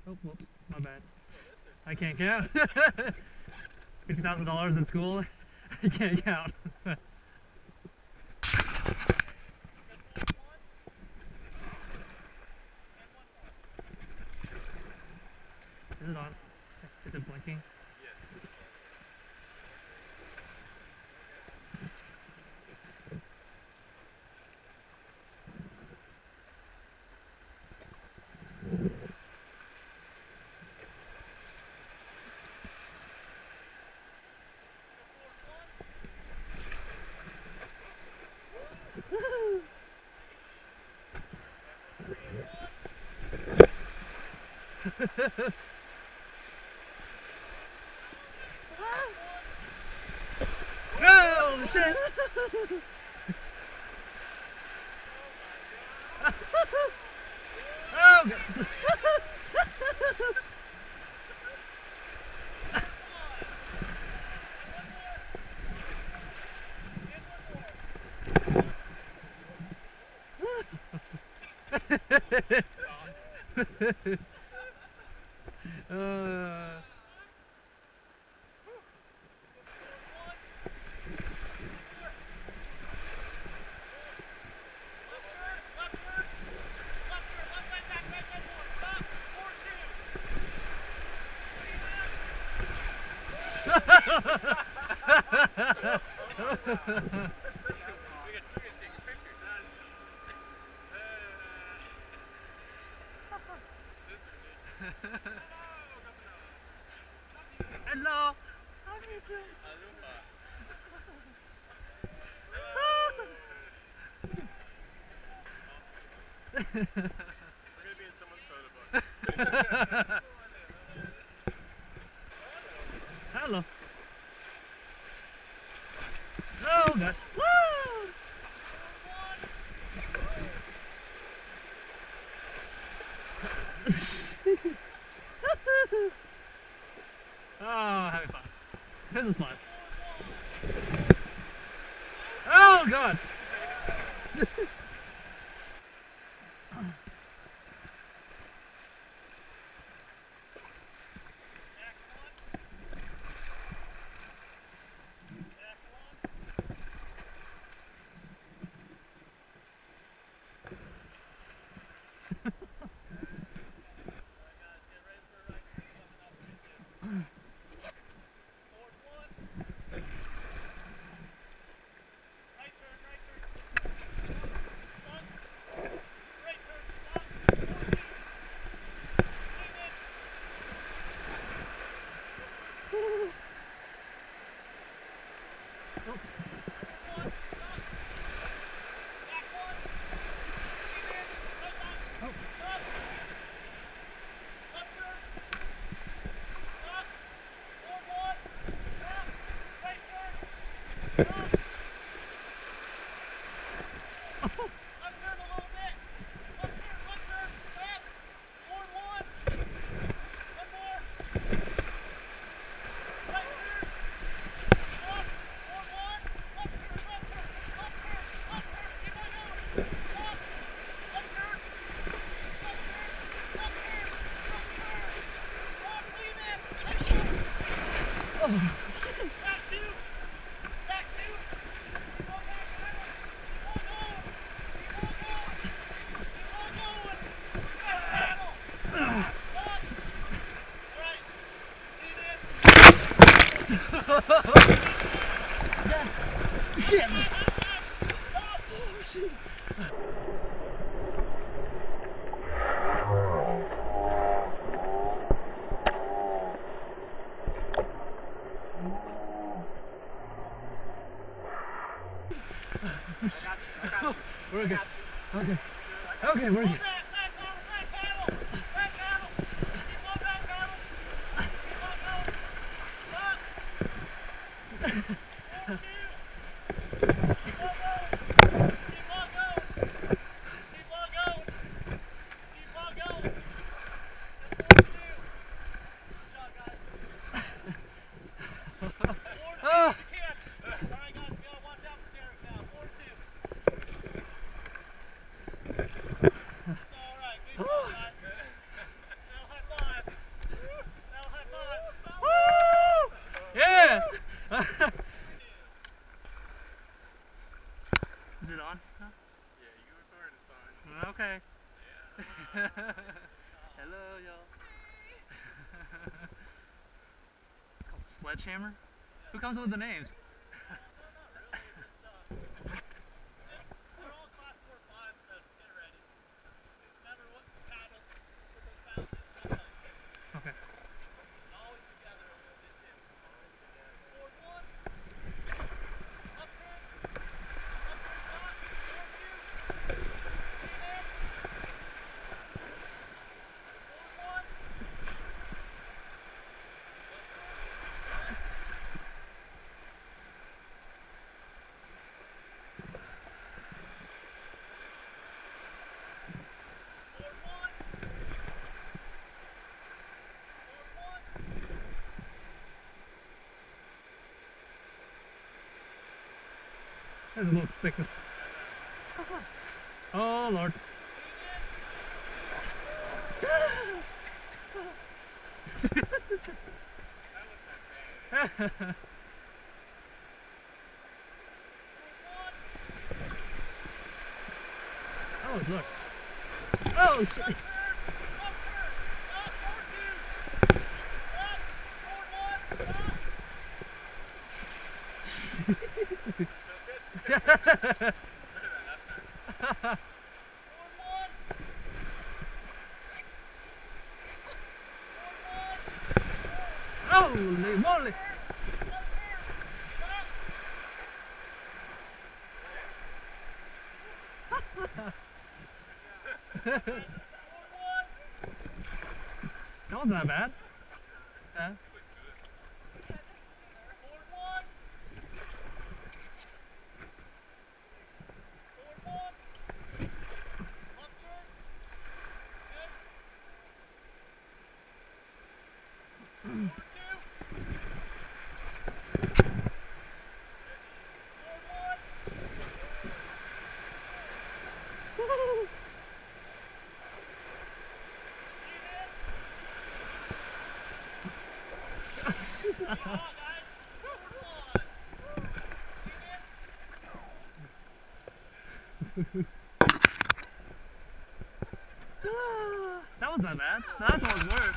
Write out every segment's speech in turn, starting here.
Oh, whoops, my bad. I can't count. $50,000 in school. I can't count. Is it on? Is it blinking? Oh shit! Oh god! uh... Hello. How's it doing? We're gonna be in someone's photo book. Hello. Oh god. Woo! Oh, having fun. This is fun. Oh god. Shit! Oh, shit. We're good. Okay. Okay, we're good. Hello, y'all. It's called Sledgehammer? Who comes up with the names? They're all class 4 or 5, so just get ready. Remember what paddles, put those paddles in the front. Okay. Always together a little bit too. Forward 1. Up turn. Up turn shot. Forward 2. Lean in. Forward 1. There's a little thickness. Oh Lord. Oh look. Oh shit. Holy moly! That wasn't that bad. Yeah. That wasn't that bad. The last one was worse.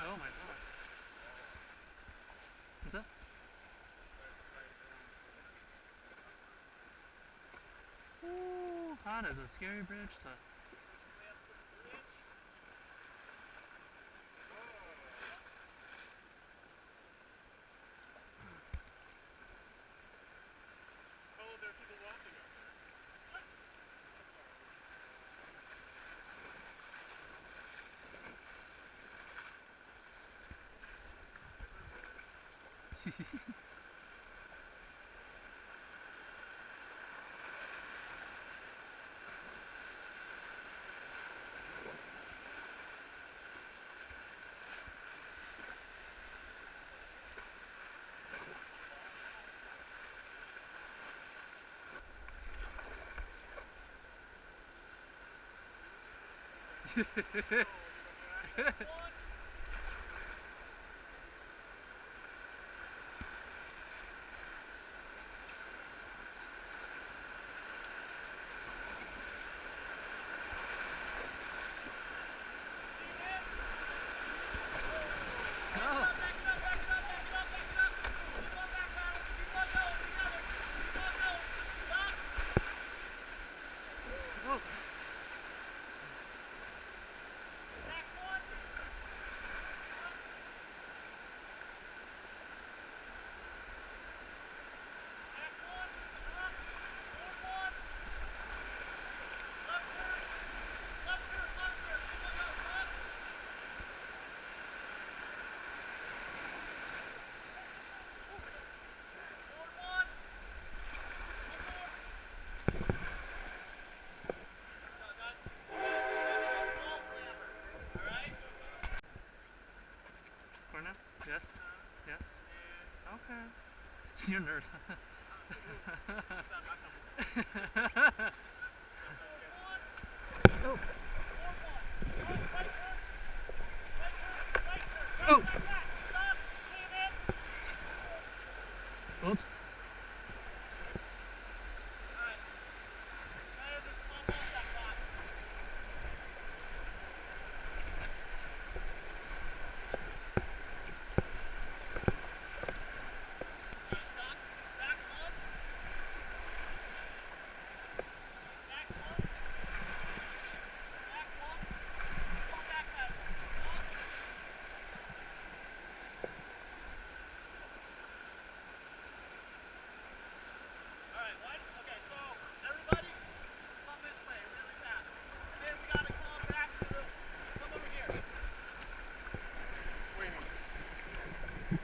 Oh my god. What's that? Ooh, that is a scary bridge to... There are people walking up there. Corner? Yes. Yes. Okay. You're a nerd. Oh.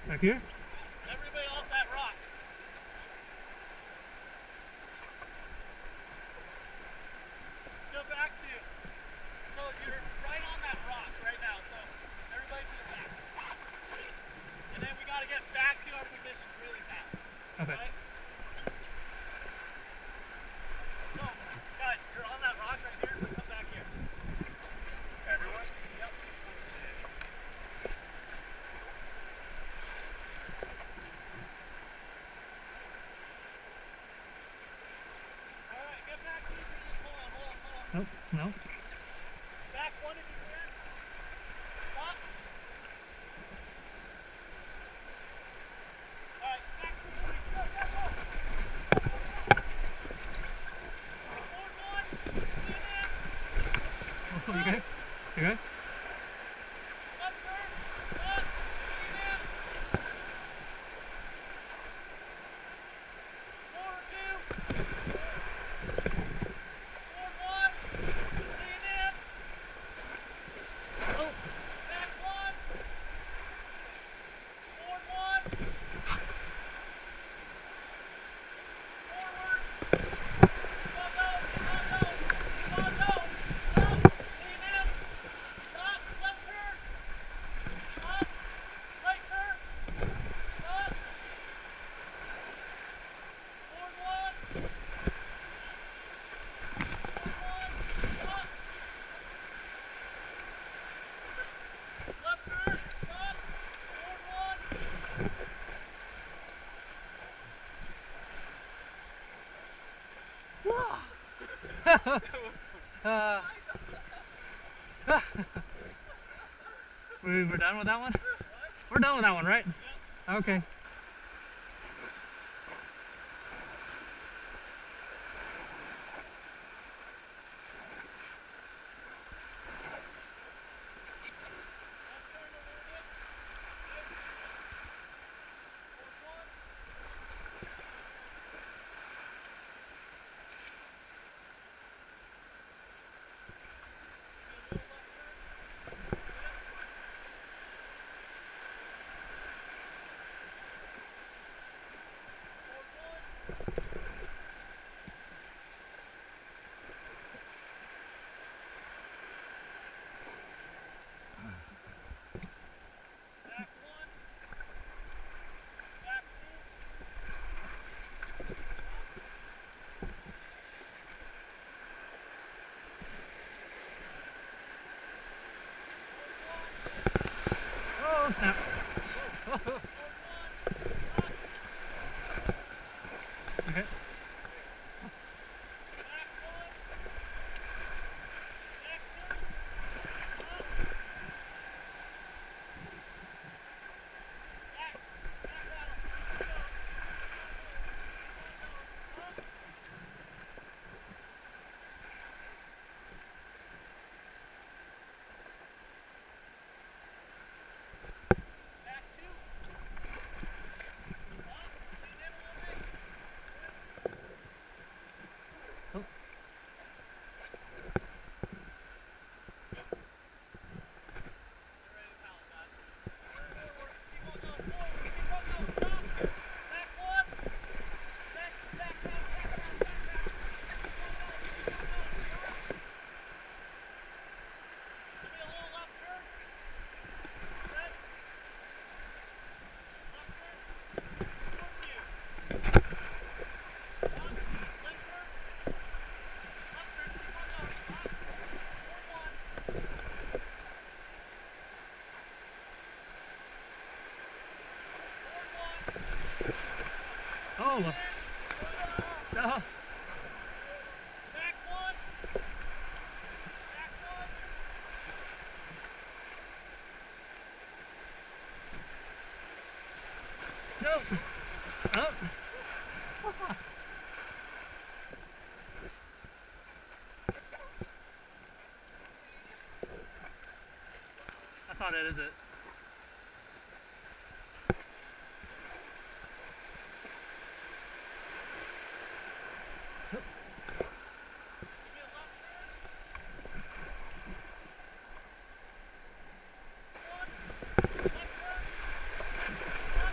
Back here? Everybody off that rock. Go back to. So you're right on that rock right now. So everybody to the back. And then we got to get back to our position really fast. Okay. Right? So, guys, you're on that rock right here, so come back here. Everyone? Yep. Alright, get back to your position. Hold on. Nope, no. Back one if you can. Stop. Alright, back two. Go, go, go. Forward one. Lean in. Oh, you good? You good? Left turn. Up. Lean in. Forward two. Forward one. Lean in. Oh. Back one. Forward one. Forward. Go, go. Go, go. Go, go. Stop. Lean in. Stop. Left turn. Up. Right turn. Up. Forward one. Forward one. Up. Left turn. Stop. Forward one. We're done with that one? We're done with that one, right? Okay. Back one. Back two. Oh, snap. Okay. Back one. Back two. Up. Back. Back out. Go. Up. Back two. Up. Lean in a little bit. Oh. Get ready to pound, guys. Forward. Keep on going. Forward. Keep on going. Stop. Back one. Back. Back down. Back down. Back down. Keep on going. Keep on going. Stop. Give me a little left turn. Set. Left turn. Short view. Up. Left turn. Left turn. Keep on going. Up. Forward one. Forward one. Oh. In. No. Back one. Back one. No. Oh. That's not it, is it? Give me a left turn. One. Left turn.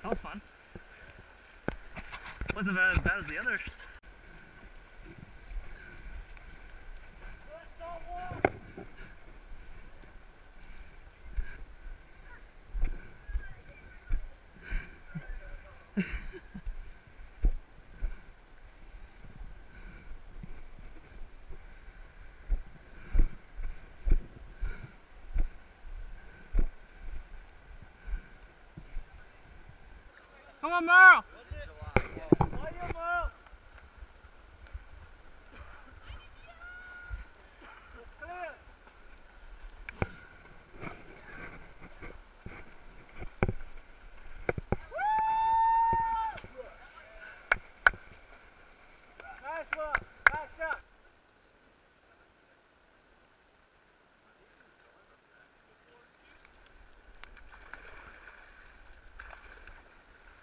That was fun. Wasn't as bad as the others. Come on, Merle!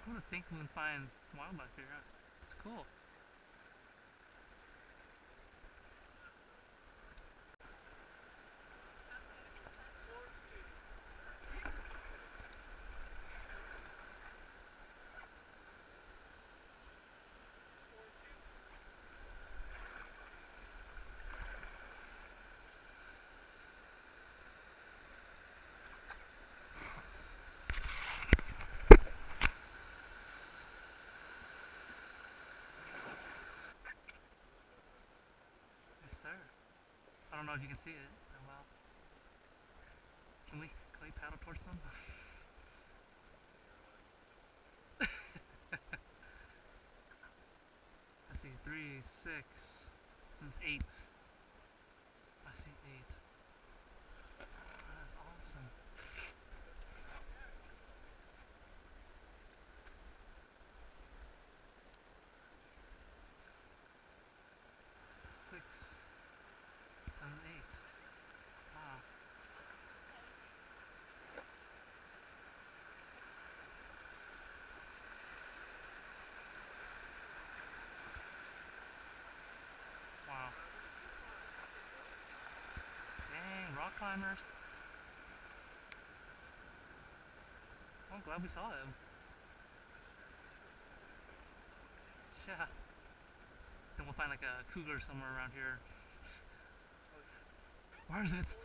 I want to think we can find wildlife here. It's cool. Yes, sir. I don't know if you can see it. Oh well. Can we paddle towards them? I see 3, 6, and 8. I see 8. That is awesome. Six, 7, 8. Wow. Wow. Dang, rock climbers. Well, I'm glad we saw him. Yeah. Then we'll find like a cougar somewhere around here. Where is it?